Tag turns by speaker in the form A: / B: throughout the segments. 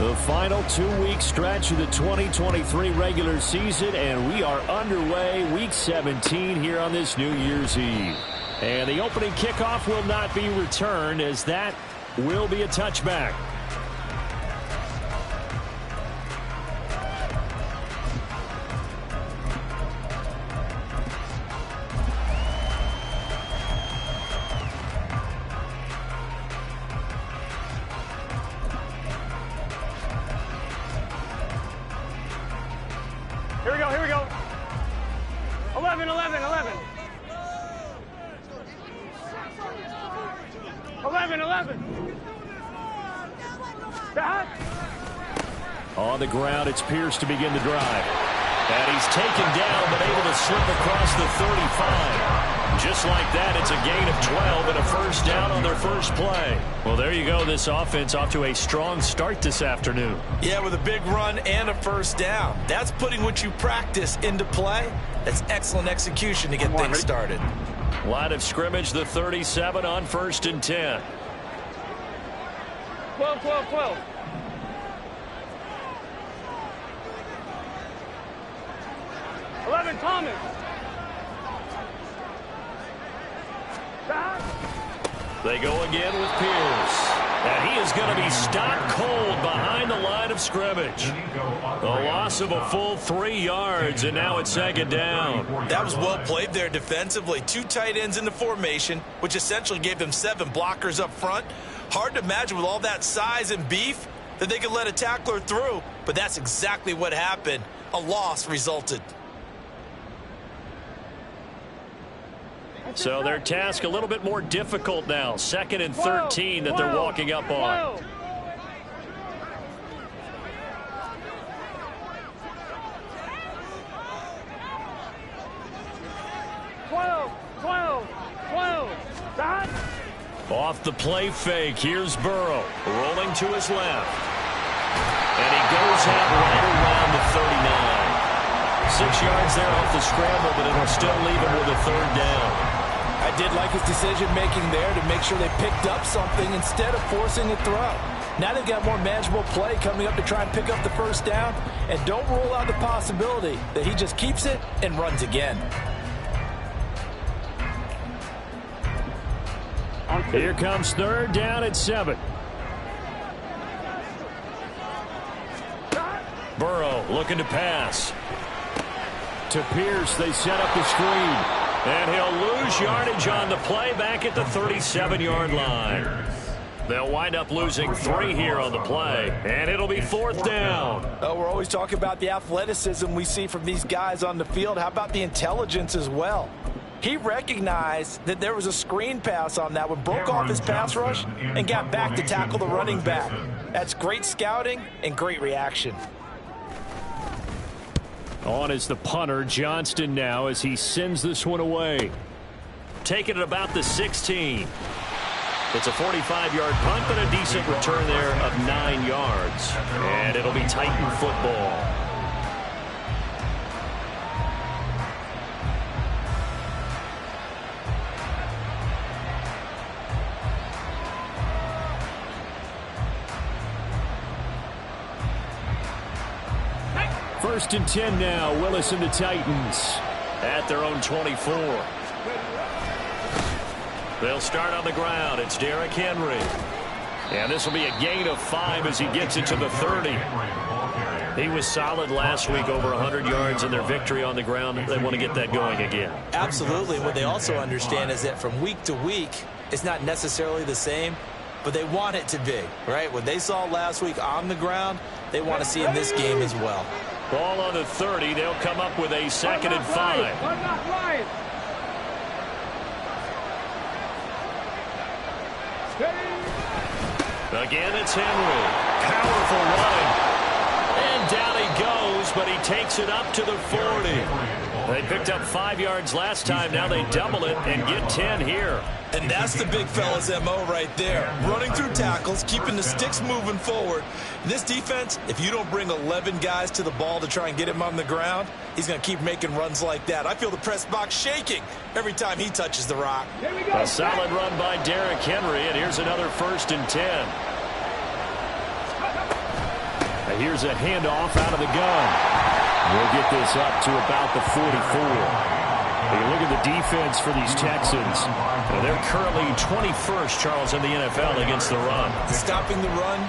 A: The final 2-week stretch of the 2023 regular season, and we are underway week 17 here on this New Year's Eve. And the opening kickoff will not be returned, as that will be a touchback.
B: Here we go. 11. 11. Back.
A: On the ground, it's Pierce to begin the drive. And he's taken down, but able to slip across the 35. Just like that, it's a gain of 12 and a first down on their first play. Well, there you go. This offense off to a strong start this afternoon.
C: Yeah, with a big run and a first down. That's putting what you practice into play. That's excellent execution to get things started.
A: Line of scrimmage, the 37 on 1st and 10.
B: 12. 11, Thomas. Back.
A: They go again with Pierce. And he is going to be stopped cold behind the line of scrimmage. A loss of a full 3 yards, and now it's 2nd down.
C: That was well played there defensively. 2 tight ends in the formation, which essentially gave them 7 blockers up front. Hard to imagine with all that size and beef that they could let a tackler through, but that's exactly what happened. A loss resulted.
A: So their task a little bit more difficult now. 2nd and 13 that they're walking up on.
B: 12. Back.
A: Off the play fake, here's Burrow. Rolling to his left. And he goes out right around the 39. 6 yards there off the scramble, but it'll still leave him with a 3rd down.
D: I did like his decision-making there to make sure they picked up something instead of forcing a throw. Now they've got more manageable play coming up to try and pick up the first down, and don't rule out the possibility that he just keeps it and runs again.
A: Here comes 3rd down at 7. Burrow looking to pass. To Pierce, they set up the screen. And he'll lose yardage on the play back at the 37-yard line. They'll wind up losing 3 here on the play, and it'll be 4th down.
D: We're always talking about the athleticism we see from these guys on the field. How about the intelligence as well? He recognized that there was a screen pass on that one, broke off his pass rush, and got back to tackle the running back. That's great scouting and great reaction.
A: On is the punter, Johnston, now as he sends this one away. Taking it about the 16. It's a 45-yard punt, but a decent return there of 9 yards. And it'll be Titan football. First and 10 now. Willis and the Titans at their own 24. They'll start on the ground. It's Derrick Henry. And this will be a gain of 5 as he gets it to the 30. He was solid last week, over 100 yards in their victory on the ground. They want to get that going again.
C: Absolutely. What they also understand is that from week to week, it's not necessarily the same, but they want it to be, right? What they saw last week on the ground, they want to see in this game as well.
A: Ball on the 30. They'll come up with a 2nd and 5. Again, it's Henry. Powerful run. And down he goes, but he takes it up to the 40. They picked up 5 yards last time. Now they double it and get 10 here.
C: And that's the big fella's MO right there. Running through tackles, keeping the sticks moving forward. This defense, if you don't bring 11 guys to the ball to try and get him on the ground, he's going to keep making runs like that. I feel the press box shaking every time he touches the rock.
A: A solid run by Derrick Henry, and here's another 1st and 10. Here's a handoff out of the gun. We'll get this up to about the 44. You look at the defense for these Texans. They're currently 21st, Charles, in the NFL against the run.
C: Stopping the run,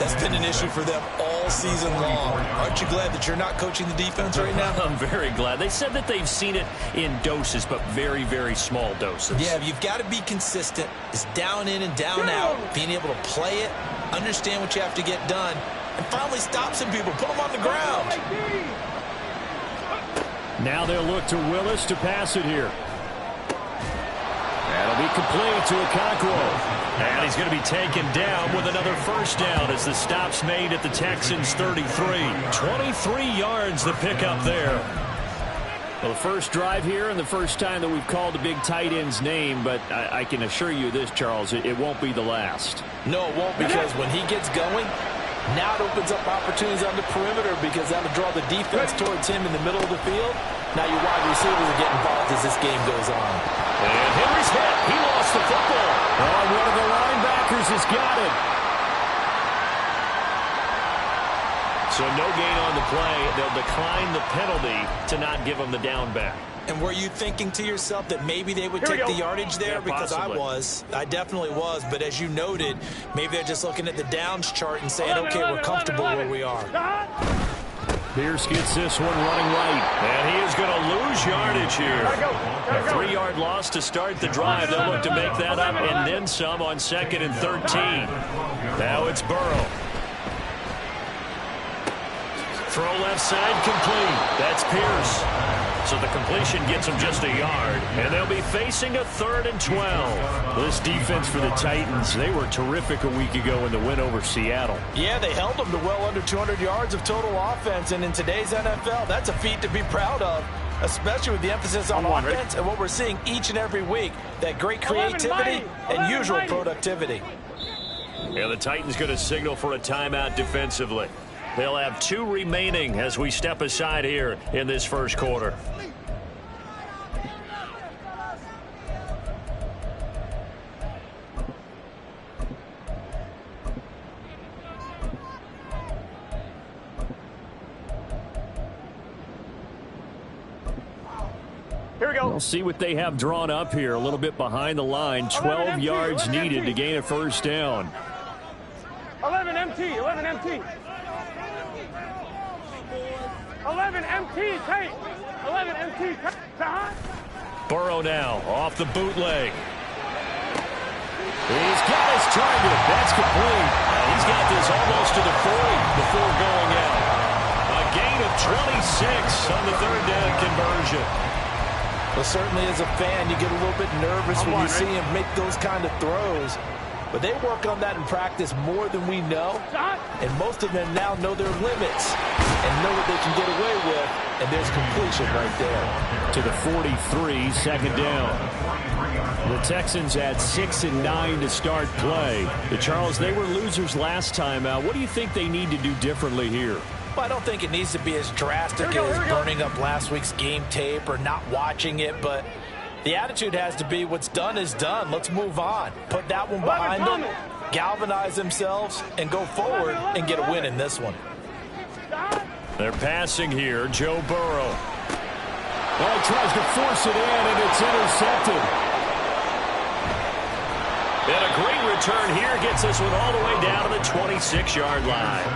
C: that's been an issue for them all season long. Aren't you glad that you're not coaching the defense right now?
A: I'm very glad. They said that they've seen it in doses, but very, very small doses.
C: Yeah, you've got to be consistent. It's down in and down out. Being able to play it, understand what you have to get done, and finally stop some people. Put them on the ground.
A: Now they'll look to Willis to pass it here. That'll be complete to Okonkwo. And he's going to be taken down with another first down as the stop's made at the Texans' 33. 23 yards the pickup there. Well, the first drive here and the first time that we've called the big tight end's name, but I can assure you this, Charles, it won't be the last.
D: No, it won't, because when he gets going, now it opens up opportunities on the perimeter because that'll draw the defense towards him in the middle of the field. Now your wide receivers are getting involved as this game goes on.
A: And Henry's hit. He lost the football. Oh, one of the linebackers has got it. So no gain on the play. They'll decline the penalty to not give him the down back.
C: And were you thinking to yourself that maybe they would take the yardage there?
A: Yeah,
C: because
A: possibly.
C: I definitely was. But as you noted, maybe they're just looking at the downs chart and saying, okay, we're comfortable where we are.
A: Pierce gets this one running right. And he is going to lose yardage here. A 3-yard loss to start the drive. They'll look to make that up and then some on 2nd and 13. Now it's Burrow. Throw left side complete. That's Pierce. So the completion gets them just a yard. And they'll be facing a 3rd and 12. This defense for the Titans, they were terrific a week ago in the win over Seattle.
D: Yeah, they held them to well under 200 yards of total offense. And in today's NFL, that's a feat to be proud of, especially with the emphasis on offense and what we're seeing each and every week, that great creativity and usual productivity.
A: Yeah, the Titans going to signal for a timeout defensively. They'll have 2 remaining as we step aside here in this first quarter.
B: Here we go.
A: We'll see what they have drawn up here. A little bit behind the line. 12 yards needed to gain a first down.
B: 11 MT, 11 MT. 11 MT, take. 11 MT, take.
A: Burrow now off the bootleg. He's got his target. That's complete. He's got this almost to the 40 before going out. A gain of 26 on the 3rd down conversion.
D: Well, certainly as a fan, you get a little bit nervous when you see him make those kind of throws. But they work on that in practice more than we know. And most of them now know their limits and know what they can get away with. And there's completion right there.
A: To the 43, 2nd down. The Texans had 6 and 9 to start play. Charles, they were losers last time out. What do you think they need to do differently here?
D: Well, I don't think it needs to be as drastic as burning up last week's game tape or not watching it, but the attitude has to be what's done is done. Let's move on. Put that one behind them, galvanize themselves, and go forward and get a win in this one.
A: They're passing here. Joe Burrow. Oh, he tries to force it in, and it's intercepted. And a great return here gets this one all the way down to the 26-yard line.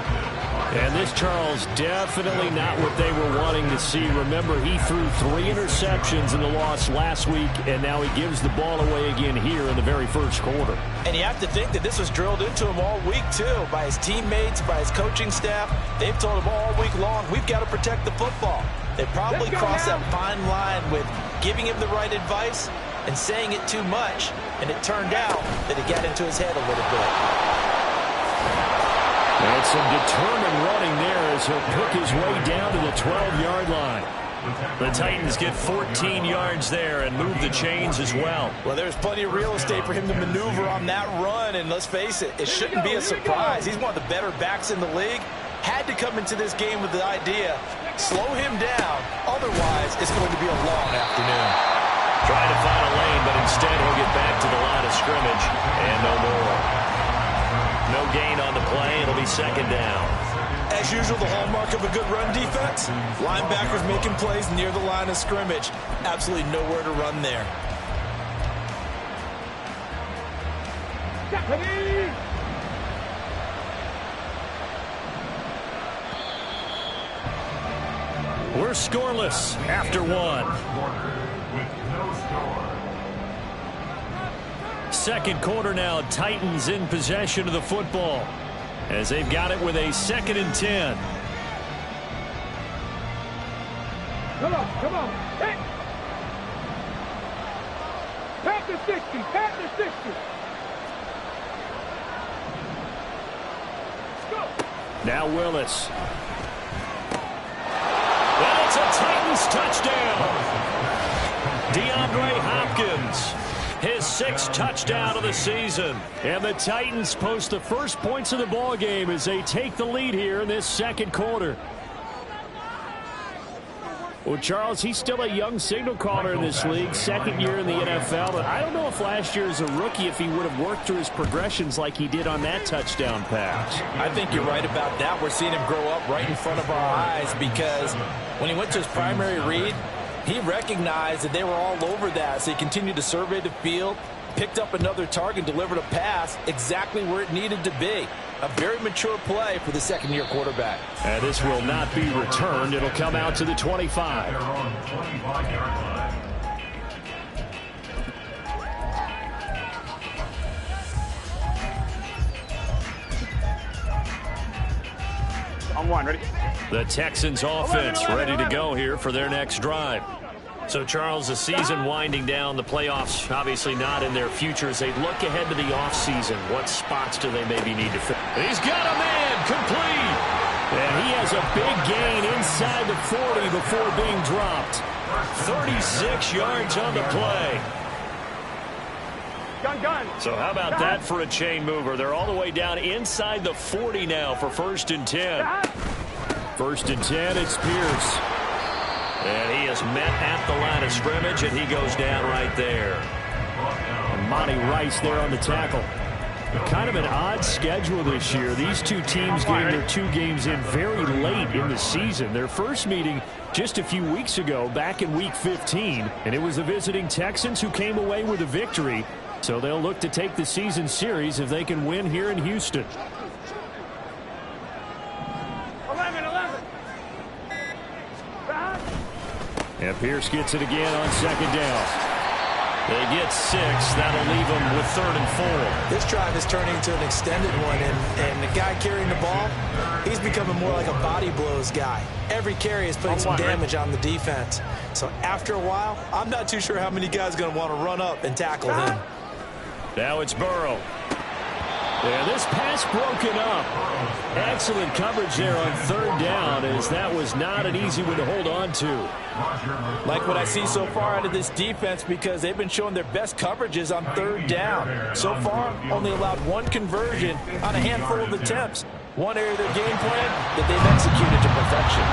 A: And this, Charles, definitely not what they were wanting to see. Remember, he threw 3 interceptions in the loss last week, and now he gives the ball away again here in the very first quarter.
D: And you have to think that this was drilled into him all week, too, by his teammates, by his coaching staff. They've told him all week long, we've got to protect the football. They probably crossed that fine line with giving him the right advice and saying it too much, and it turned out that it got into his head a little bit.
A: And some determined running there as he'll pick his way down to the 12-yard line. The Titans get 14 yards there and move the chains as well.
D: Well, there's plenty of real estate for him to maneuver on that run, and let's face it, it shouldn't be a surprise. He's one of the better backs in the league. Had to come into this game with the idea, slow him down, otherwise it's going to be a long afternoon.
A: Trying to find a lane, but instead he'll get back to the line of scrimmage and no more. No gain on the play. It'll be 2nd down.
C: As usual, the hallmark of a good run defense, linebackers making plays near the line of scrimmage. Absolutely nowhere to run there.
A: We're scoreless after one. Second quarter now, Titans in possession of the football as they've got it with a 2nd and 10.
B: Come on. Hit. Pat the 60. Let's go.
A: Now Willis. And it's a Titans touchdown. DeAndre Hopkins, his 6th touchdown of the season. And the Titans post the first points of the ball game as they take the lead here in this second quarter. Well, Charles, he's still a young signal caller in this league, 2nd year in the NFL. But I don't know if last year as a rookie if he would have worked through his progressions like he did on that touchdown pass.
D: I think you're right about that. We're seeing him grow up right in front of our eyes because when he went to his primary read, he recognized that they were all over that. So he continued to survey the field, picked up another target, delivered a pass exactly where it needed to be. A very mature play for the 2nd-year quarterback.
A: And this will not be returned. It'll come out to the 25.
B: On one, ready?
A: The Texans offense ready to go here for their next drive. So, Charles, the season winding down, the playoffs obviously not in their future as they look ahead to the offseason. What spots do they maybe need to fill? He's got a man complete. And he has a big gain inside the 40 before being dropped. 36 yards on the play.
B: Gun.
A: So how about that for a chain mover? They're all the way down inside the 40 now for 1st and 10. 1st and 10, it's Pierce. And he is met at the line of scrimmage, and he goes down right there. And Monty Rice there on the tackle. Kind of an odd schedule this year. These two teams getting their 2 games in very late in the season. Their first meeting just a few weeks ago, back in Week 15, and it was the visiting Texans who came away with a victory. So they'll look to take the season series if they can win here in Houston.
B: 11.
A: And Pierce gets it again on 2nd down. They get 6. That'll leave them with 3rd and 4.
C: This drive is turning into an extended one, and the guy carrying the ball, he's becoming more like a body blows guy. Every carry is putting some damage on the defense. So after a while, I'm not too sure how many guys are going to want to run up and tackle him.
A: Now it's Burrow. And this pass broken up. Excellent coverage there on 3rd down, as that was not an easy one to hold on to.
D: Like what I see so far out of this defense because they've been showing their best coverages on 3rd down. So far, only allowed 1 conversion on a handful of attempts. One area of their game plan that they've executed to perfection.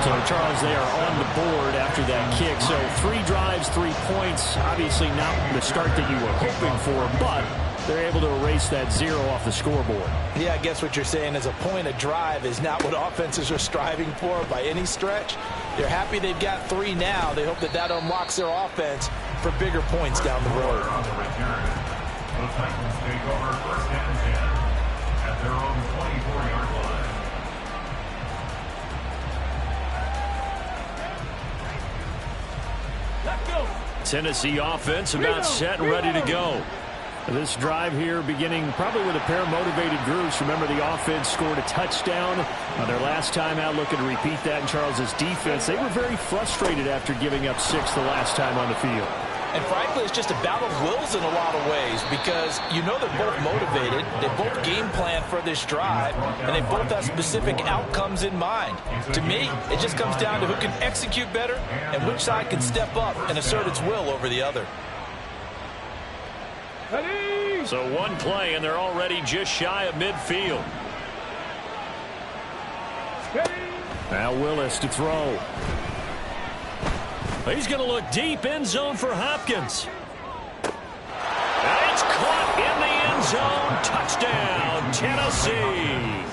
A: So, Charles, they are on the board after that kick. So 3 drives, 3 points. Obviously not the start that you were hoping for, but they're able to erase that 0 off the scoreboard.
D: Yeah, I guess what you're saying is a point a drive is not what offenses are striving for by any stretch. They're happy they've got 3 now. They hope that that unlocks their offense for bigger points down the road.
E: The Titans take over 1st and 10 at their own 24-yard line.
B: Let's go.
A: Tennessee offense about set and ready to go. This drive here beginning probably with a pair of motivated groups. Remember, the offense scored a touchdown on their last time out. Looking to repeat that in Charles's defense. They were very frustrated after giving up 6 the last time on the field.
D: And frankly, it's just a battle of wills in a lot of ways because you know they're both motivated, they both game plan for this drive, and they both have specific outcomes in mind. To me, it just comes down to who can execute better and which side can step up and assert its will over the other.
A: So 1 play, and they're already just shy of midfield. Now Willis to throw. He's going to look deep, end zone for Hopkins. And it's caught in the end zone. Touchdown, Tennessee.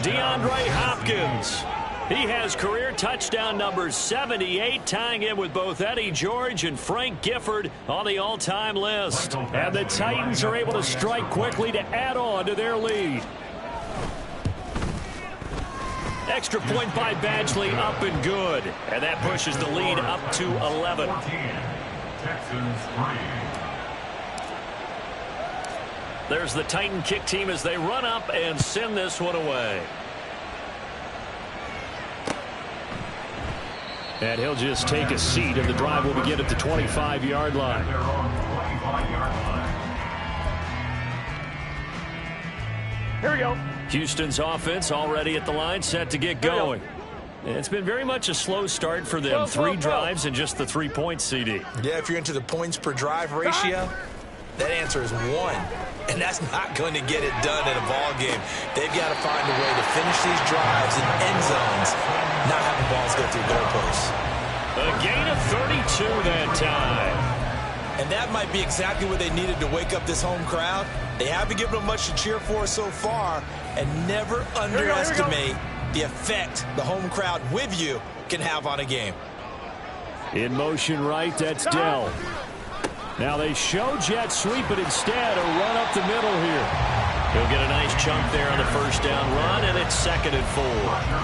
A: DeAndre Hopkins. He has career touchdown number 78, tying him with both Eddie George and Frank Gifford on the all-time list. And the Titans are able to strike quickly to add on to their lead. Extra point by Badgley, up and good. And that pushes the lead up to 11.
E: Texans 3.
A: There's the Titan kick team as they run up and send this one away. And he'll just take a seat, and the drive will begin at the 25-yard line.
E: They're on the 25-yard line.
B: Here we go.
A: Houston's offense already at the line, set to get going. It's been very much a slow start for them. 3 drives and just the 3 points, CD.
D: Yeah, if you're into the points per drive ratio, that answer is 1. And that's not going to get it done in a ball game. They've got to find a way to finish these drives in end zones, not having balls go through goalposts.
A: A gain of 32 that time.
D: And that might be exactly what they needed to wake up this home crowd. They haven't given them much to cheer for so far, and never underestimate the effect the home crowd with you can have on a game.
A: In motion right, that's Dell. Now they show jet sweep, but instead a run up the middle here. He'll get a nice chunk there on the first down run, and it's 2nd and 4.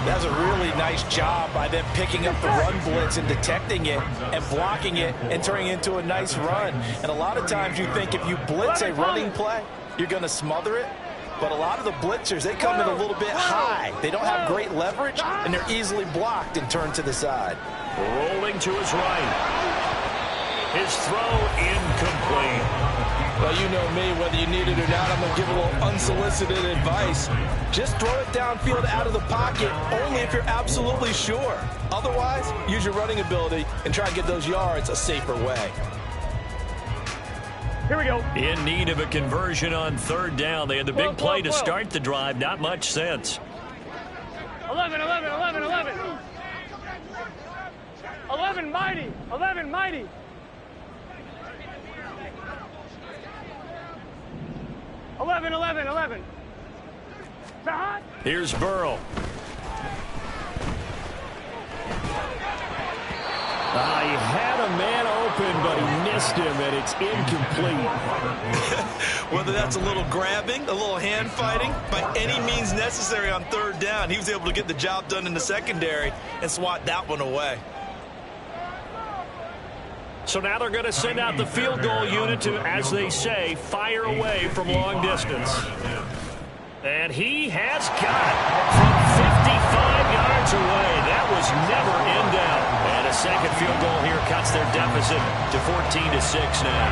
D: That's a really nice job by them picking up the run blitz and detecting it and blocking it and turning it into a nice run. And a lot of times you think if you blitz a running play, you're going to smother it. But a lot of the blitzers, they come in a little bit high. They don't have great leverage, and they're easily blocked and turned to the side.
A: Rolling to his right. His throw incomplete.
D: Well, you know me, whether you need it or not, I'm going to give a little unsolicited advice. Just throw it downfield out of the pocket, only if you're absolutely sure. Otherwise, use your running ability and try and get those yards a safer way.
B: Here we go.
A: In need of a conversion on 3rd down. They had the big play to start the drive. Not much sense.
B: 11, 11, 11, 11. 11 mighty. 11 mighty. 11, 11, 11.
A: Here's Burrow. He had a man open, but he missed him, and it's incomplete.
D: Whether that's a little grabbing, a little hand fighting, by any means necessary on 3rd down, he was able to get the job done in the secondary and swat that one away.
A: So now they're going to send out the field goal unit to, as they say, fire away from long distance. And he has got it from 55 yards away. That was never in doubt. And a second field goal here cuts their deficit to 14-6 now.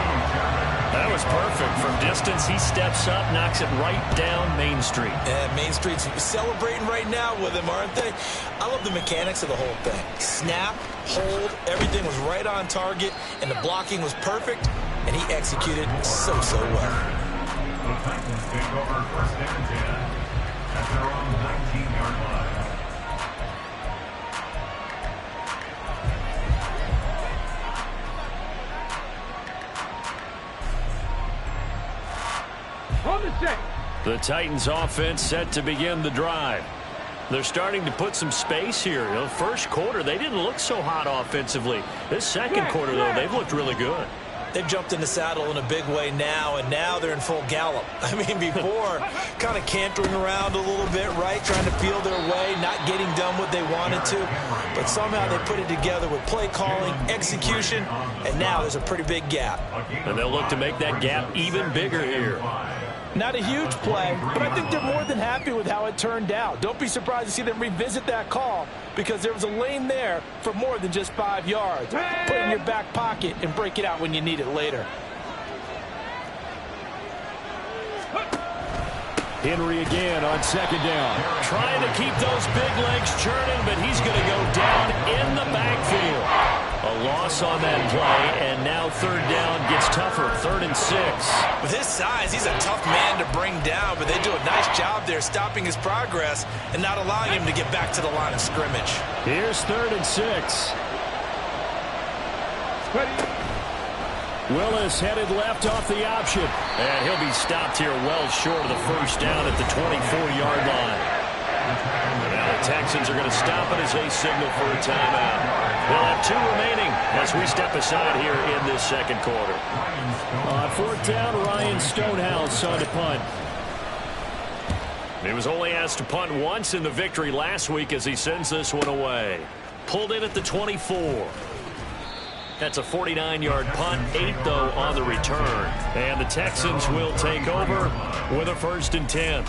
A: That was perfect. From distance, he steps up, knocks it right down Main Street.
D: And Main Street's celebrating right now with him, aren't they? I love the mechanics of the whole thing. Snap, hold, everything was right on target, and the blocking was perfect, and he executed so well.
E: The Titans take over 1st and 10 at their own 19-yard line.
A: The Titans offense set to begin the drive. They're starting to put some space here. You know, first quarter, they didn't look so hot offensively. This second quarter, though, they've looked really good.
D: They've jumped in the saddle in a big way now, and now they're in full gallop. I mean, before, kind of cantering around a little bit, right, trying to feel their way, not getting done what they wanted to. But somehow they put it together with play calling, execution, and now there's a pretty big gap.
A: And they'll look to make that gap even bigger here.
D: Not a huge play, but I think they're more than happy with how it turned out. Don't be surprised to see them revisit that call because there was a lane there for more than just 5 yards. Put it in your back pocket and break it out when you need it later.
A: Henry again on 2nd down. Trying to keep those big legs churning, but he's going to go down in the backfield. A loss on that play, and now 3rd down gets tougher, 3rd and 6.
D: With his size, he's a tough man to bring down, but they do a nice job there stopping his progress and not allowing him to get back to the line of scrimmage.
A: Here's 3rd and 6. Willis headed left off the option, and he'll be stopped here well short of the first down at the 24-yard line. Now the Texans are going to stop it as they signal for a timeout. They'll have 2 remaining as we step aside here in this second quarter.
F: On 4th down, Ryan Stonehouse on to punt.
A: He was only asked to punt once in the victory last week as he sends this one away. Pulled in at the 24. That's a 49-yard punt, 8 though on the return. And the Texans will take over with a 1st and 10.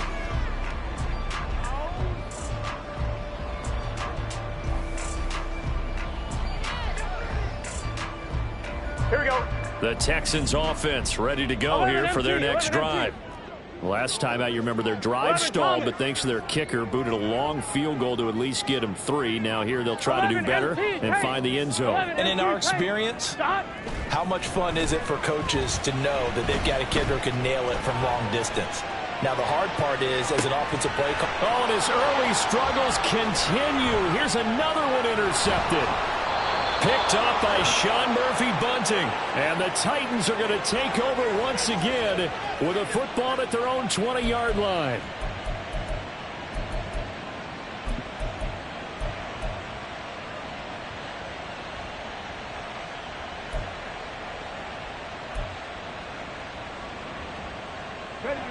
B: Here we go.
A: The Texans offense ready to go here for their next drive.
F: Last time out, you remember their drive stalled, but thanks to their kicker, booted a long field goal to at least get them 3. Now here they'll try to do better and find the end zone.
D: And in our experience, how much fun is it for coaches to know that they've got a kid who can nail it from long distance? Now, the hard part is, as an offensive play...
F: Oh, and his early struggles continue. Here's another one intercepted.
A: Picked up by Sean Murphy-Bunting.
F: And the Titans are going to take over once again with a football at their own 20-yard line.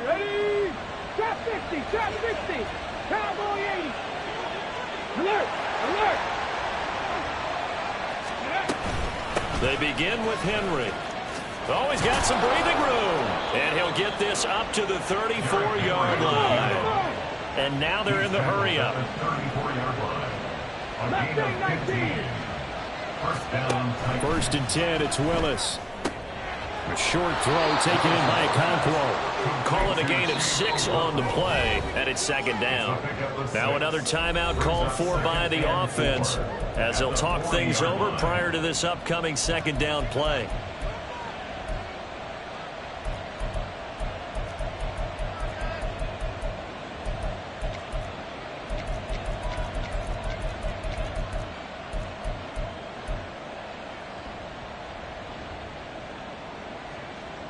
B: Ready? Trap 60, trap 60. Cowboy 80. Alert, alert.
A: They begin with Henry. Oh, he's got some breathing room. And he'll get this up to the 34-yard line. And now they're in the hurry-up.
F: 1st and 10, it's Willis. A short throw taken in by Okonkwo.
A: Call it a gain of 6 on the play, and it's 2nd down. Now another timeout called for by the offense as they'll talk things over prior to this upcoming 2nd down play.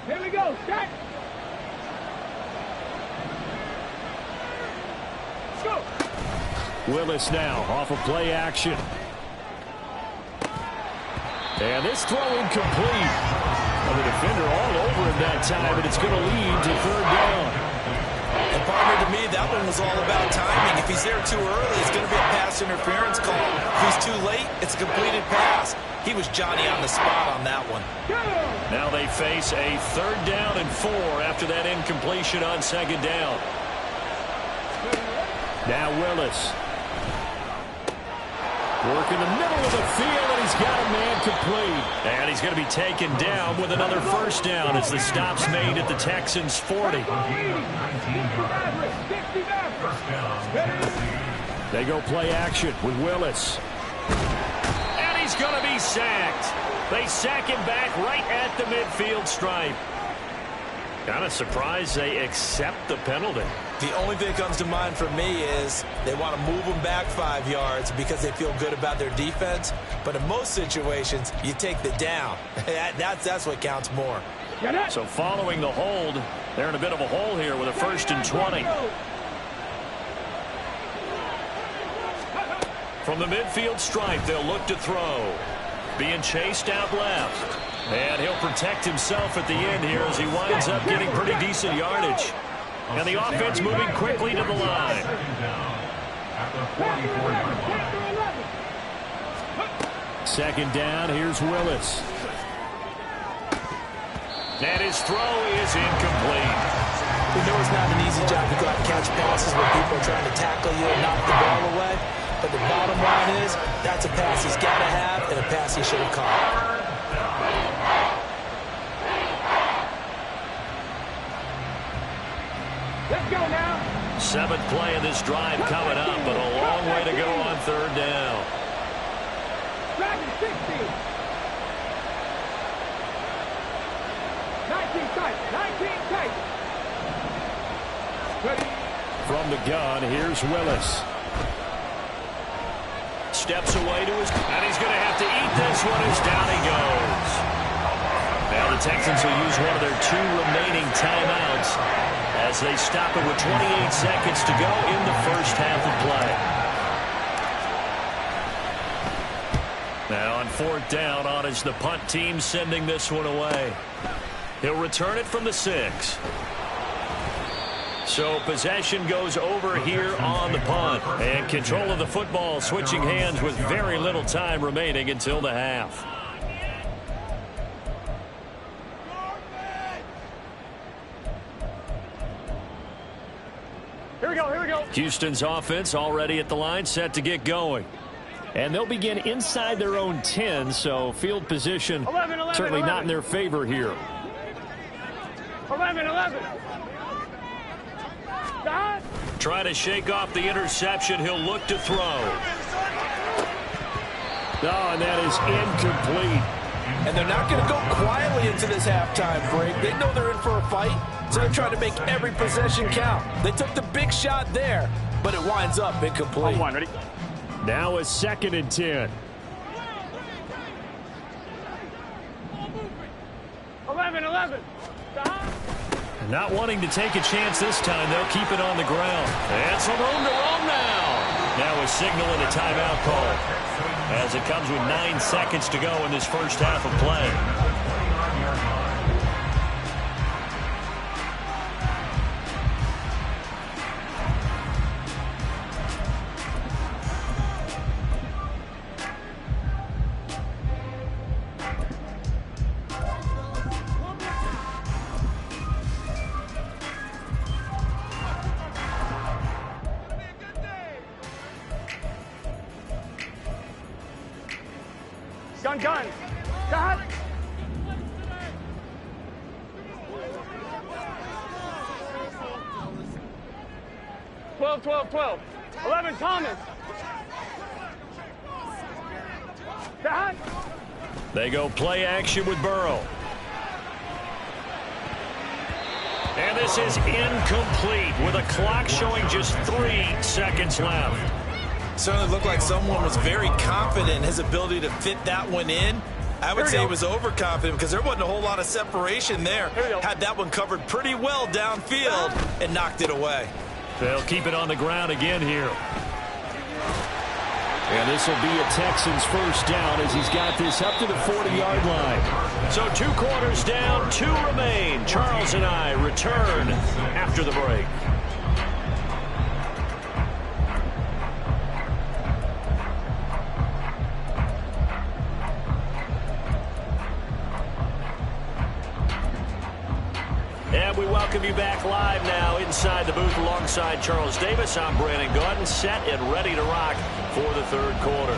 B: Here we go, set. Go.
F: Willis now off of play action. And this throw incomplete. Well, the defender all over him that time, and it's going to lead to 3rd down.
D: And partner, to me, that one was all about timing. If he's there too early, it's going to be a pass interference call. If he's too late, it's a completed pass. He was Johnny on the spot on that one.
A: Now they face a 3rd down and 4 after that incompletion on 2nd down.
F: Now Willis. Work in the middle of the field, and he's got a man complete.
A: And he's going to be taken down with another 1st down as the stop's made at the Texans' 40.
F: They go play action with Willis.
A: And he's going to be sacked. They sack him back right at the midfield stripe. Kind of surprised they accept the penalty.
D: The only thing that comes to mind for me is they want to move them back 5 yards because they feel good about their defense. But in most situations, you take the down. That's what counts more.
A: So following the hold, they're in a bit of a hole here with a 1st and 20. From the midfield stripe, they'll look to throw. Being chased out left. And he'll protect himself at the end here as he winds up getting pretty decent yardage. And the offense moving quickly to the line.
F: Second down, here's Willis.
A: And his throw is incomplete.
D: We know it's not an easy job to go out and catch passes when people are trying to tackle you and knock the ball away. But the bottom line is, that's a pass he's got to have and a pass he should have caught.
B: Let's go now.
A: 7th play of this drive coming up, but a long way to go on 3rd down.
B: Driving 60. 19 tight. 19 tight. Ready.
F: From the gun, here's Willis.
A: Steps away to his... And he's going to have to eat this one as down he goes. Now the Texans will use one of their 2 remaining timeouts as they stop it with 28 seconds to go in the first half of play. Now on 4th down, on is the punt team sending this one away. He'll return it from the 6. So possession goes over here on the punt. And control of the football switching hands with very little time remaining until the half.
B: Here we go.
A: Houston's offense already at the line, set to get going.
F: And they'll begin inside their own 10, so field position certainly not in their favor here.
B: 11.
A: Trying to shake off the interception. He'll look to throw.
F: Oh, and that is incomplete.
D: And they're not going to go quietly into this halftime break. They know they're in for a fight, so they're trying to make every possession count. They took the big shot there, but it winds up incomplete.
B: Ready?
F: Now a 2nd and 10.
B: 11.
A: Not wanting to take a chance this time. They'll keep it on the ground. And some room to roam now. Now a signal and a timeout call as it comes with 9 seconds to go in this first half of play.
B: Gun. Got. 12. 11, Thomas. Got.
A: They go play action with Burrow. And this is incomplete with a clock showing just 3 seconds left.
C: Certainly looked like someone was very confident in his ability to fit that one in. I would say he was overconfident because there wasn't a whole lot of separation there. Had that one covered pretty well downfield and knocked it away.
A: They'll keep it on the ground again here.
F: And this will be a Texans first down as he's got this up to the 40-yard line.
A: So 2 quarters down, 2 remain. Charles and I return after the break. And we welcome you back live now inside the booth alongside Charles Davis. I'm Brandon Gaudin, set and ready to rock for the 3rd quarter.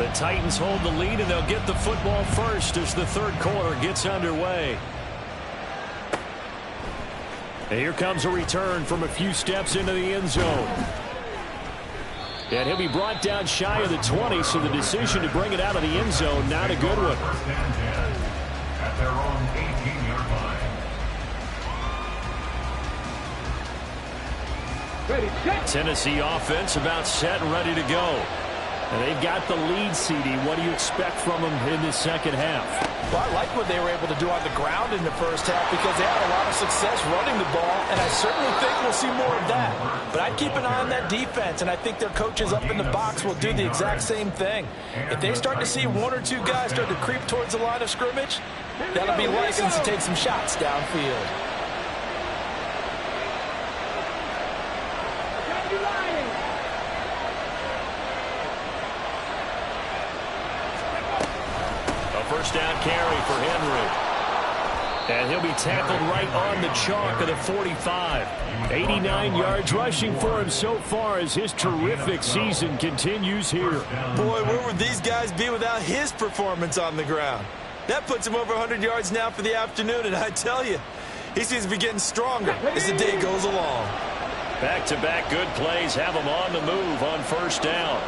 A: The Titans hold the lead, and they'll get the football first as the 3rd quarter gets underway. And here comes a return from a few steps into the end zone. And he'll be brought down shy of the 20, so the decision to bring it out of the end zone, not a good one.
E: At their own 18-yard line.
B: Ready, set.
A: Tennessee offense about set and ready to go.
F: And they've got the lead, CD. What do you expect from them in the second half?
D: Well, I like what they were able to do on the ground in the first half because they had a lot of success running the ball, and I certainly think we'll see more of that. But I'd keep an eye on that defense, and I think their coaches up in the box will do the exact same thing. If they start to see 1 or 2 guys start to creep towards the line of scrimmage, that'll be licensed to take some shots downfield.
A: First down carry for Henry. And he'll be tackled right on the chalk of the 45. 89 yards rushing for him so far as his terrific season continues here.
C: Boy, where would these guys be without his performance on the ground? That puts him over 100 yards now for the afternoon, and I tell you, he seems to be getting stronger as the day goes along.
A: Back-to-back good plays have him on the move on first down.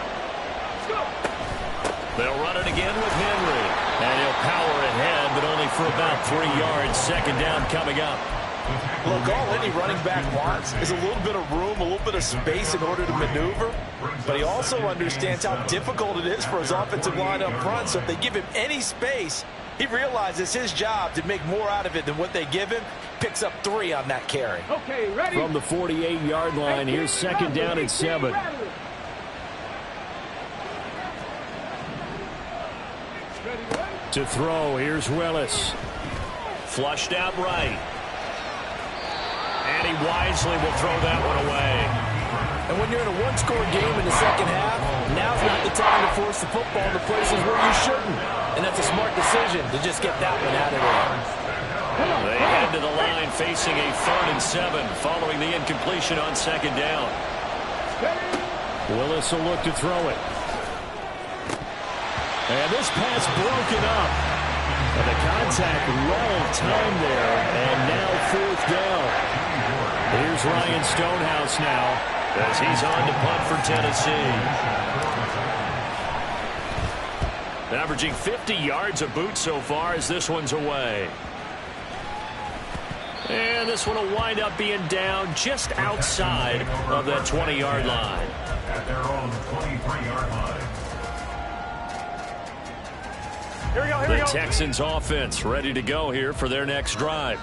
A: They'll run it again with Henry. And he'll power ahead, but only for about 3 yards. Second down coming up.
D: Look, all any running back wants is a little bit of room, a little bit of space in order to maneuver. But he also understands how difficult it is for his offensive line up front. So if they give him any space, he realizes his job to make more out of it than what they give him. Picks up 3 on that carry.
B: Okay, ready?
F: From the 48-yard line, here's second down and 7. To throw, here's Willis.
A: Flushed out right. And he wisely will throw that one away.
D: And when you're in a one-score game in the second half, now's not the time to force the football to places where you shouldn't. And that's a smart decision to just get that one out of there.
A: They head to the line facing a 3rd and 7 following the incompletion on second down.
F: Willis will look to throw it. And this pass broken up. And the contact well timed there. And now 4th down. Here's Ryan Stonehouse now as he's on to punt for Tennessee. Averaging 50 yards a boot so far as this one's away. And this one will wind up being down just outside of that 20-yard line.
E: At their own 23-yard line.
A: The Texans offense ready to go here for their next drive.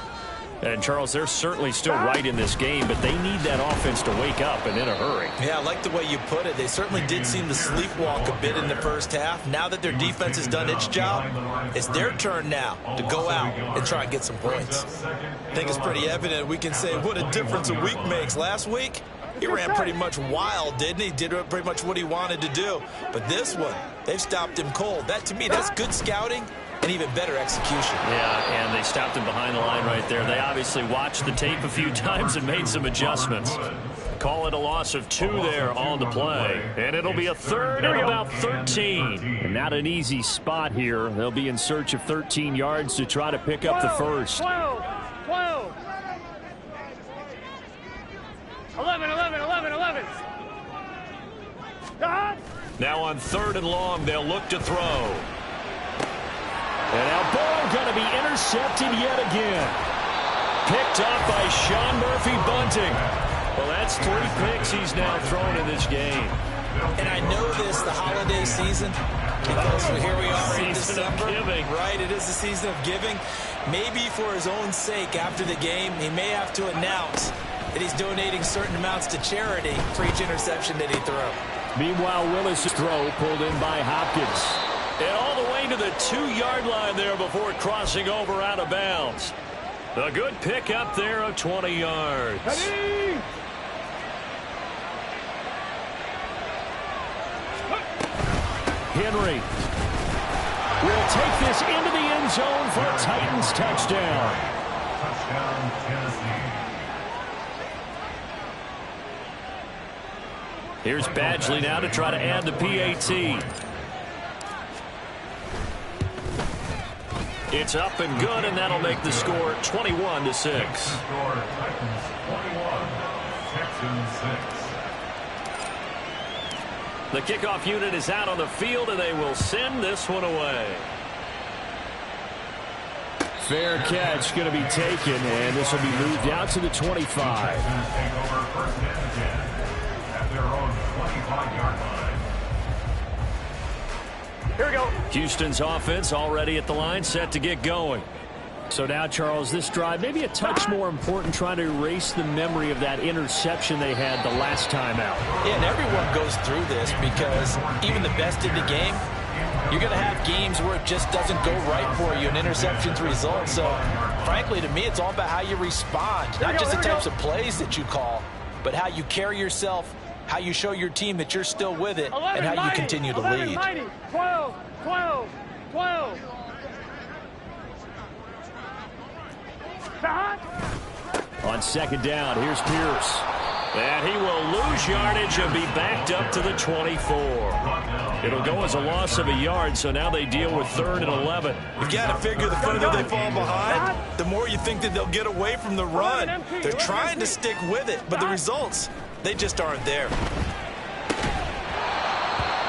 A: And, Charles, they're certainly still right in this game, but they need that offense to wake up and in a hurry.
D: Yeah, I like the way you put it. They certainly did seem to sleepwalk a bit in the first half. Now that their defense has done its job, it's their turn now to go out and try and get some points. I think it's pretty evident. We can say what a difference a week makes. Last week, he ran pretty much wild, didn't he? Did pretty much what he wanted to do. But this one, they've stopped him cold. That, to me, that's good scouting and even better execution.
F: Yeah, and they stopped him behind the line right there. They obviously watched the tape a few times and made some adjustments. Call it a loss of 2 there on the play. And it'll be a 3rd and about 13. And not an easy spot here. They'll be in search of 13 yards to try to pick up the first.
B: 12. 11.
A: Now on 3rd and long, they'll look to throw.
F: And now ball going to be intercepted yet again.
A: Picked up by Sean Murphy-Bunting. Well, that's 3 picks he's now thrown in this game.
D: And I know this, the holiday season, because here we are in December. Right, it is the season of giving. Maybe for his own sake, after the game, he may have to announce that he's donating certain amounts to charity for each interception that he threw.
F: Meanwhile, Willis' throw pulled in by Hopkins.
A: And all the way to the 2-yard line there before crossing over out of bounds. A good pick up there of 20 yards.
B: Ready?
F: Henry will take this into the end zone for a Titans touchdown.
E: Touchdown, Tennessee.
A: Here's Badgley now to try to add the PAT. It's up and good, and that'll make the score 21-6.
E: Score Titans 21, Texans 6.
A: The kickoff unit is out on the field, and they will send this one away.
F: Fair catch going to be taken, and this will be moved out to the 25.
E: Texans take over 1st and 10 at their own 25-yard line.
B: Here we go.
A: Houston's offense already at the line, set to get going.
F: So now, Charles, this drive maybe a touch more important, trying to erase the memory of that interception they had the last time out.
D: Yeah, and everyone goes through this because even the best in the game, you're going to have games where it just doesn't go right for you, and interceptions result. So, frankly, to me, it's all about how you respond. Not just the types of plays that you call, but how you carry yourself, how you show your team that you're still with it, and how you continue to lead.
B: 12.
F: On second down, here's Pierce.
A: And he will lose yardage and be backed up to the 24. It'll go as a loss of a yard, so now they deal with 3rd and 11.
D: You've got to figure the further they fall behind, the more you think that they'll get away from the run. They're trying to stick with it, but the results, they just aren't there.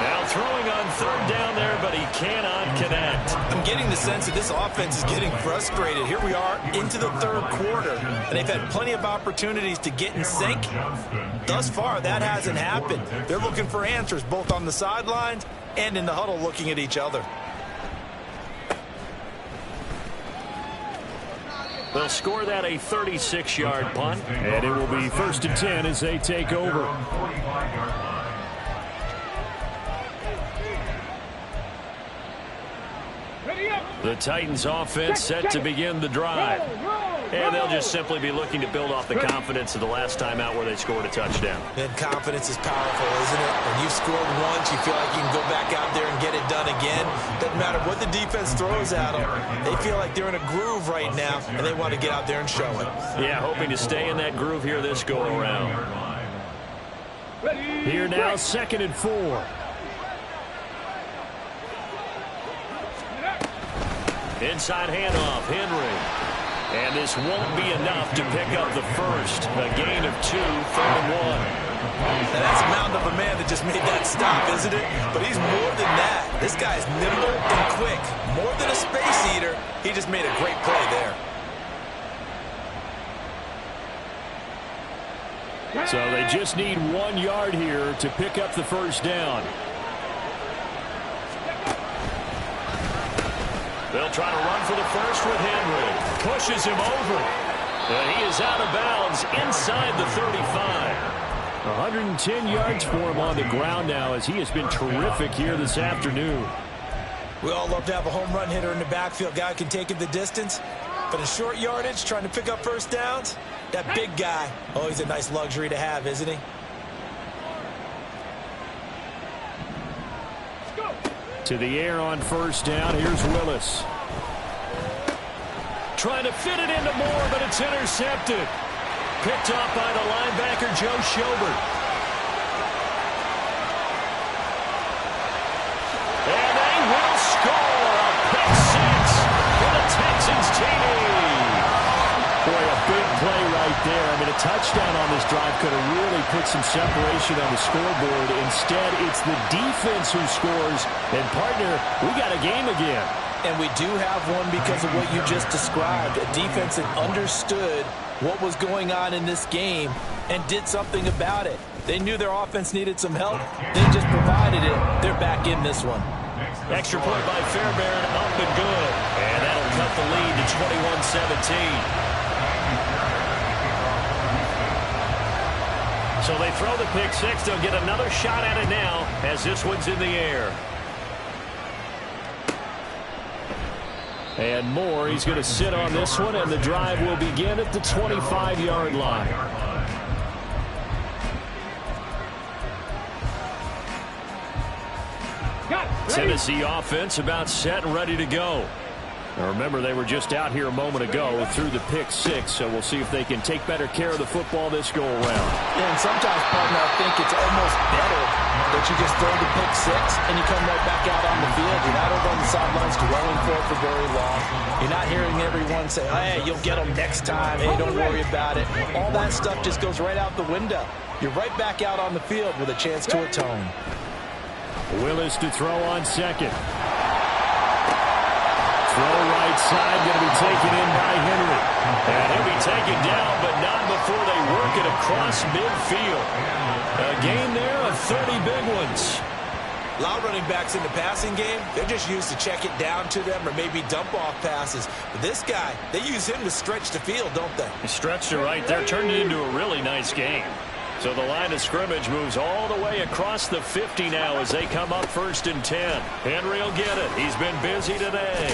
F: Now throwing on third down there, but he cannot connect.
D: I'm getting the sense that this offense is getting frustrated. Here we are into the third quarter, and they've had plenty of opportunities to get in sync. Thus far, that hasn't happened. They're looking for answers both on the sidelines and in the huddle looking at each other.
F: They'll score that a 36-yard punt.
A: And it will be 1st and 10 as they take over.
F: The Titans offense set to begin the drive. And they'll just simply be looking to build off the confidence of the last time out where they scored a touchdown.
D: And confidence is powerful, isn't it? When you've scored once, you feel like you can go back out there and get it done again. Doesn't matter what the defense throws at them. They feel like they're in a groove right now, and they want to get out there and show it.
F: Yeah, hoping to stay in that groove here this go-around.
A: Here now, 2nd and 4.
F: Inside handoff, Henry. And this won't be enough to pick up the first. A gain of 2, 3rd and 1.
D: And that's a mountain of a man that just made that stop, isn't it? But he's more than that. This guy's nimble and quick. More than a space eater, he just made a great play there.
A: So they just need 1 yard here to pick up the first down.
F: They'll try to run for the first with Henry. Pushes him over. And he is out of bounds inside the 35.
A: 110 yards for him on the ground now as he has been terrific here this afternoon.
D: We all love to have a home run hitter in the backfield. Guy can take it the distance. But in short yardage, trying to pick up first downs, that big guy, oh, he's a nice luxury to have, isn't he?
A: To the air on first down. Here's Willis.
F: Trying to fit it into Moore, but it's intercepted. Picked off by the linebacker, Joe Schobert. And they will score a pick six for the Texans TD.
A: Boy, a big play right there. I mean, a touchdown on this drive could have really put some separation on the scoreboard. Instead, it's the defense who scores. And, partner, we got a game again.
D: And we do have one because of what you just described. A defense that understood what was going on in this game and did something about it. They knew their offense needed some help. They just provided it. They're back in this one.
F: Extra point by Fairbairn, up and good. And that'll cut the lead to 21-17. So they throw the pick six. They'll get another shot at it now as this one's in the air.
A: And Moore, he's going to sit on this one, and the drive will begin at the 25-yard line.
F: Tennessee offense about set and ready to go.
A: Now remember, they were just out here a moment ago through the pick six, so we'll see if they can take better care of the football this go-around.
D: Yeah, and sometimes, partner, I think it's almost better that you just throw the pick six and you come right back out on the field. You're not over on the sidelines dwelling for it for very long. You're not hearing everyone say, hey, you'll get them next time. Hey, don't worry about it. All that stuff just goes right out the window. You're right back out on the field with a chance to atone.
A: Willis to throw on second. Throw right side, going to be taken in by Henry.
F: And he'll be taken down, but not before they work it across midfield. A gain there of 30 big ones.
D: A lot of running backs in the passing game, they're just used to check it down to them or maybe dump off passes. But this guy, they use him to stretch the field, don't they?
F: He stretched it right there, turned it into a really nice game. So the line of scrimmage moves all the way across the 50 now as they come up 1st and 10. Henry will get it. He's been busy today.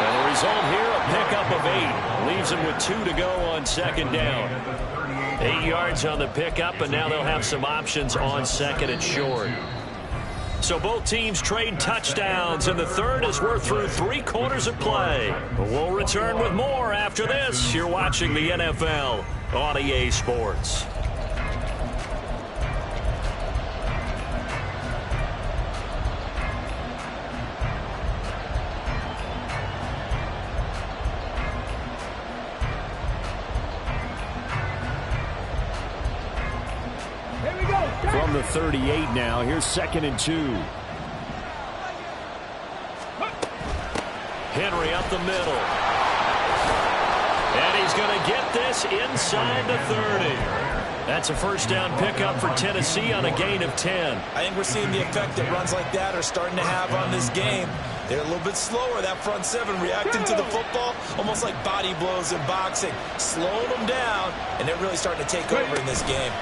F: And the result here, a pickup of 8. Leaves him with 2 to go on 2nd down. 8 yards on the pickup, and now they'll have some options on 2nd and short. So both teams trade touchdowns, and the third as we're through 3 quarters of play. We'll return with more after this. You're watching the NFL on EA Sports.
B: Here we go.
A: From the 38 now, here's 2nd and 2.
F: Henry up the middle. And he's going to get this inside the 30. That's a first down pickup for Tennessee on a gain of 10.
C: I think we're seeing the effect that runs like that are starting to have on this game. They're a little bit slower, that front seven, reacting to the football, almost like body blows in boxing, slowing them down, and they're really starting to take over in this game.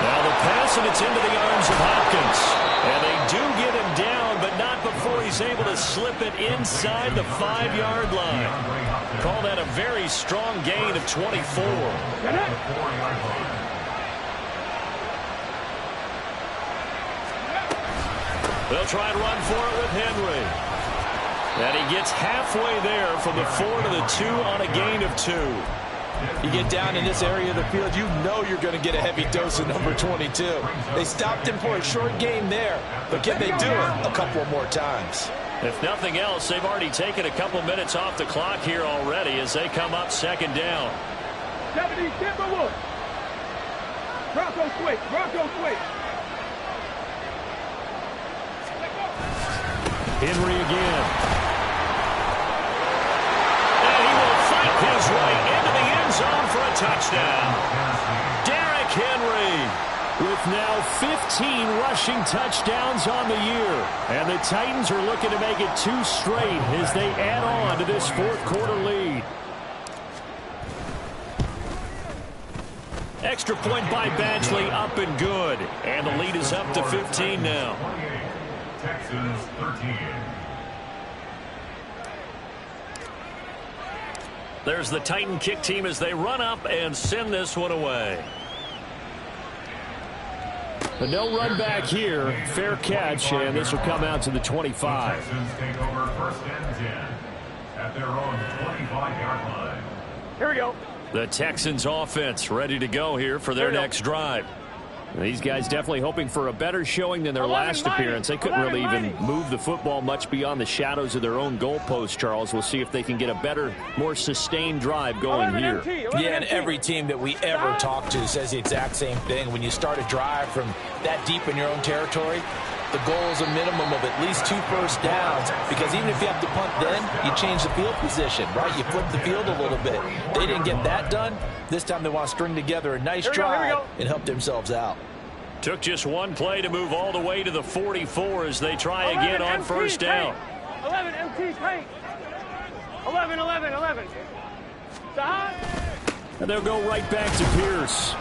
F: Now the pass, and it's into the arms of Hopkins. And they do get him down, but not before he's able to slip it inside the 5-yard line. Call that a very strong gain of 24. They'll try and run for it with Henry. And he gets halfway there from the 4 to the 2 on a gain of 2.
D: You get down in this area of the field, you know you're going to get a heavy dose of number 22. They stopped him for a short game there, but can they do it a couple more times?
F: If nothing else, they've already taken a couple minutes off the clock here already as they come up 2nd down.
B: 70, Timberwood. Bronco switch, Bronco switch.
A: Henry again.
F: And he will fight his way into the end zone for a touchdown. Derrick Henry with now 15 rushing touchdowns on the year. And the Titans are looking to make it 2 straight as they add on to this 4th quarter lead. Extra point by Badgley, up and good. And the lead is up to 15 now.
E: Texans 13.
F: There's the Titan kick team as they run up and send this one away.
A: But no run back here. Fair catch, and this will come out to the 25.
E: The Texans take over 1st and 10 at their own 25-yard line.
B: Here we go.
F: The Texans offense ready to go here for their next drive.
A: These guys definitely hoping for a better showing than their last appearance. They couldn't really even move the football much beyond the shadows of their own goalpost, Charles. We'll see if they can get a better, more sustained drive going here.
D: Yeah, and every team that we ever talk to says the exact same thing. When you start a drive from that deep in your own territory, the goal is a minimum of at least 2 first downs, because even if you have to punt then, you change the field position, right? You flip the field a little bit. They didn't get that done. This time they want to string together a nice drive and help themselves out.
F: Took just one play to move all the way to the 44 as they try again on first down.
B: 11 MT paint. 11, 11, 11.
A: And they'll go right back to Pierce.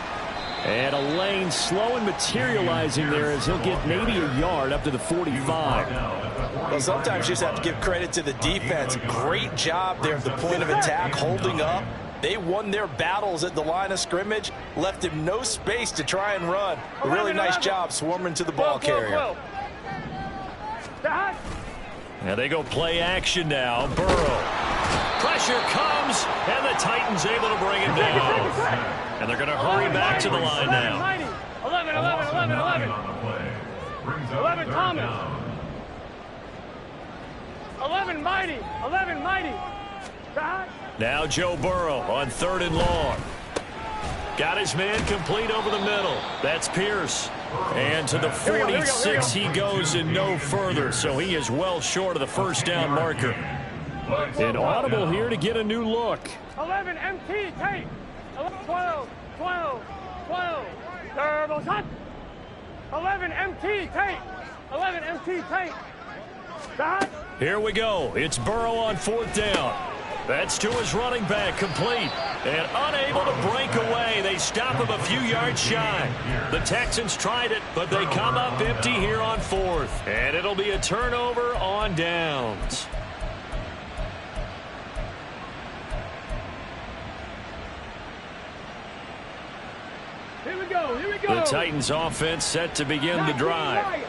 A: And a lane slow and materializing there as he'll get maybe a yard up to the 45.
D: Well, sometimes you just have to give credit to the defense. Great job there at the point of attack, holding up. They won their battles at the line of scrimmage, left him no space to try and run. A really nice job swarming to the ball carrier.
F: And they go play action now. Burrow. Pressure comes, and the Titans able to bring him down. And they're going to hurry back to the line now.
B: 11, 11, 11, 11. 11 Thomas. 11 Mighty. 11 Mighty.
F: Now Joe Burrow on 3rd and long. Got his man complete over the middle. That's Pierce. And to the 46 he goes and no further. So he is well short of the first down marker.
A: An audible here to get a new look.
B: 11 MT tape. 12, 12, 12. Turbo shot. 11 MT tape. 11 MT tape.
F: Here we go. It's Burrow on 4th down. That's to his running back, complete. And unable to break away. They stop him a few yards shy. The Texans tried it, but they come up empty here on 4th. And it'll be a turnover on downs.
B: Here we go, here we go.
F: The Titans offense set to begin the drive.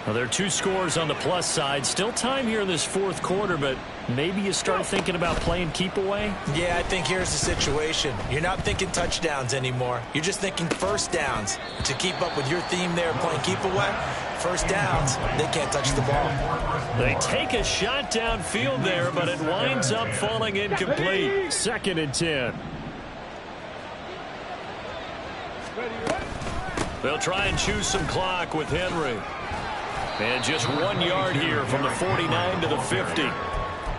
F: Well, there are 2 scores on the plus side. Still time here in this 4th quarter, but maybe you start thinking about playing keep away?
D: Yeah, I think here's the situation. You're not thinking touchdowns anymore. You're just thinking first downs. To keep up with your theme there, playing keep away, first downs, they can't touch the ball.
F: They take a shot downfield there, but it winds up falling incomplete.
A: 2nd and 10.
F: They'll try and choose some clock with Henry. And just 1 yard here from the 49 to the 50.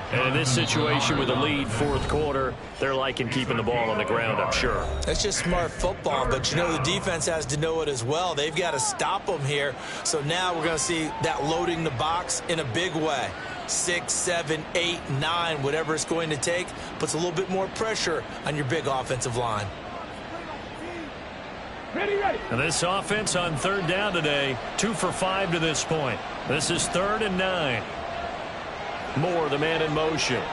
F: And in this situation with a lead fourth quarter, they're liking keeping the ball on the ground, I'm sure.
C: That's just smart football, but you know the defense has to know it as well. They've got to stop them here. So now we're going to see that loading the box in a big way. 6, 7, 8, 9, whatever it's going to take, puts a little bit more pressure on your big offensive line.
B: Ready.
F: And this offense on third down today, 2 for 5 to this point. This is 3rd and 9. Moore, the man in motion.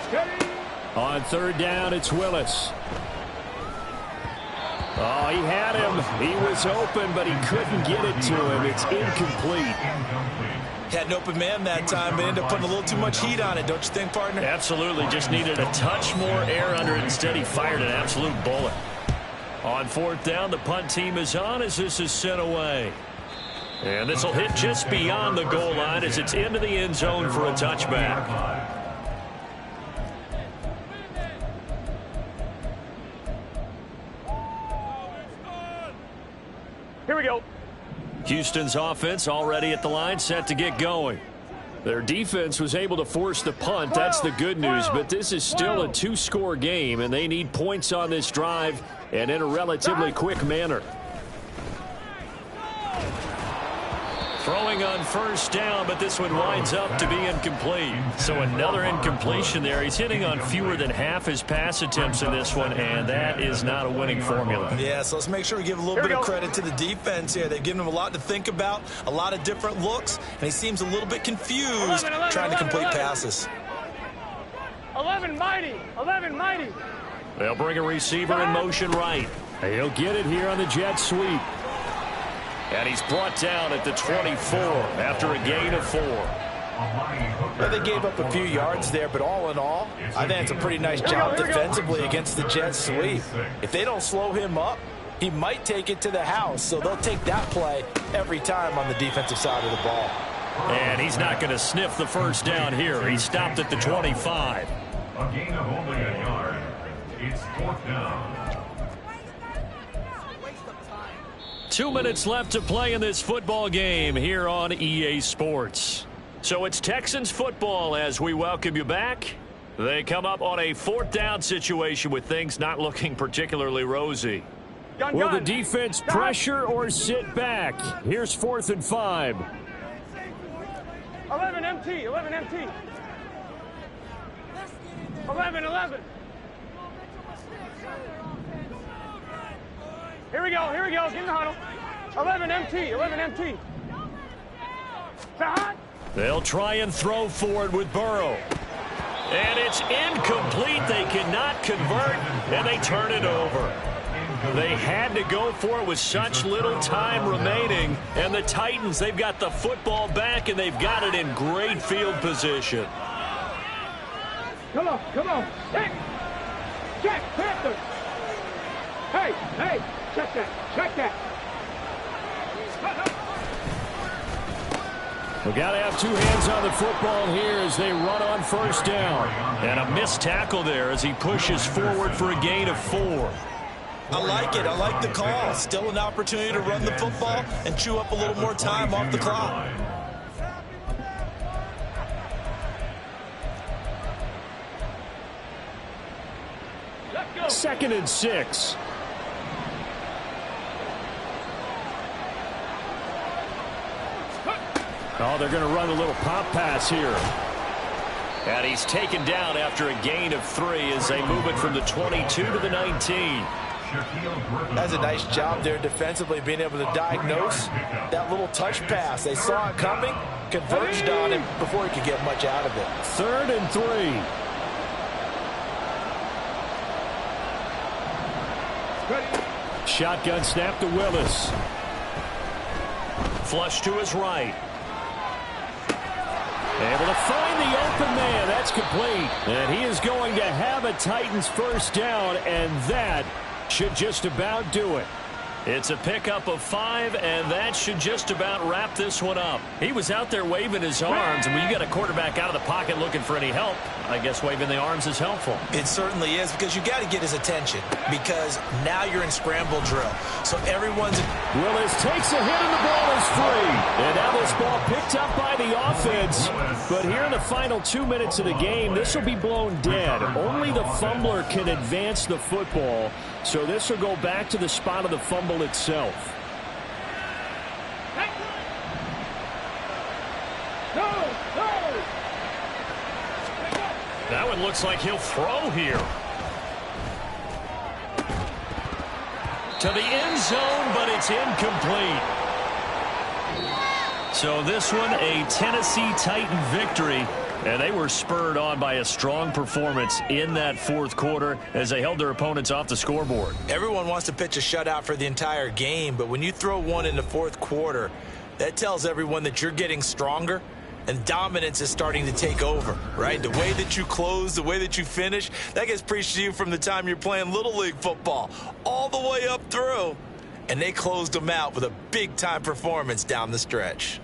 B: Steady.
A: On third down, it's Willis. Oh, he had him. He was open, but he couldn't get it to him. It's incomplete.
C: Had an open man that time, but ended up putting a little too much heat on it, don't you think, partner?
F: Absolutely. Just needed a touch more air under it. Instead, he fired an absolute bullet. On fourth down, the punt team is on as this is sent away. And this will hit just beyond the goal line as it's into the end zone for a touchback.
B: Here we go.
F: Houston's offense already at the line, set to get going.
A: Their defense was able to force the punt. That's the good news, but this is still a 2-score game, and they need points on this drive and in a relatively quick manner.
F: Throwing on first down, but this one winds up to be incomplete. So another incompletion there. He's hitting on fewer than half his pass attempts in this one, and that is not a winning formula.
C: Yeah, so let's make sure we give a little bit of credit to the defense here. They've given him a lot to think about, a lot of different looks, and he seems a little bit confused trying to complete passes.
B: 11 mighty.
F: They'll bring a receiver in motion right.
A: He'll get it here on the jet sweep.
F: And he's brought down at the 24 after a gain of 4.
D: Well, they gave up a few yards there, but all in all, I think it's a pretty nice job defensively against the jet sweep. If they don't slow him up, he might take it to the house, so they'll take that play every time on the defensive side of the ball.
F: And he's not going to sniff the first down here. He stopped at the 25.
E: A gain of only a yard. It's 4th down.
F: 2 minutes left to play in this football game here on EA Sports. So it's Texans football as we welcome you back. They come up on a 4th down situation with things not looking particularly rosy.
A: Will the defense pressure or sit back? Here's 4th and 5.
B: 11 MT. 11. Here we go. Get in the huddle. 11 MT.
F: They'll try and throw forward with Burrow. And it's incomplete. They cannot convert, and they turn it over. They had to go for it with such little time remaining. And the Titans, they've got the football back, and they've got it in great field position.
B: Come on. Check, Panthers. Hey. Check that.
A: We got to have 2 hands on the football here as they run on first down.
F: And a missed tackle there as he pushes forward for a gain of 4.
C: I like it. I like the call. Still an opportunity to run the football and chew up a little more time off the clock.
B: Let's go.
A: 2nd and 6. Oh, they're going to run a little pop pass here.
F: And he's taken down after a gain of 3 as they move it from the 22 to the 19.
D: That's a nice job there defensively, being able to diagnose that little touch pass. They saw it coming, converged on him before he could get much out of it.
A: 3rd and 3. Shotgun snap to Willis.
F: Flush to his right.
A: Able to find the open man. That's complete. And he is going to have a Titans first down, and that should just about do it.
F: It's a pickup of 5, and that should just about wrap this one up. He was out there waving his arms, and when you got a quarterback out of the pocket looking for any help, I guess waving the arms is helpful.
D: It certainly is, because you got to get his attention, because now you're in scramble drill. So everyone's...
A: Willis takes a hit, and the ball is free. And now this ball picked up by the offense. But here in the final 2 minutes of the game, this will be blown dead. Only the fumbler can advance the football. So this will go back to the spot of the fumble itself.
F: That one looks like he'll throw here. To the end zone, but it's incomplete. So this one, a Tennessee Titan victory. And they were spurred on by a strong performance in that fourth quarter as they held their opponents off the scoreboard.
D: Everyone wants to pitch a shutout for the entire game, but when you throw one in the fourth quarter, that tells everyone that you're getting stronger and dominance is starting to take over, right? The way that you close, the way that you finish, that gets preached to you from the time you're playing Little League football all the way up through. And they closed them out with a big-time performance down the stretch.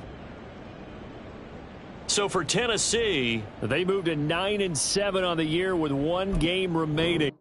A: So for Tennessee, they moved to 9-7 on the year with 1 game remaining.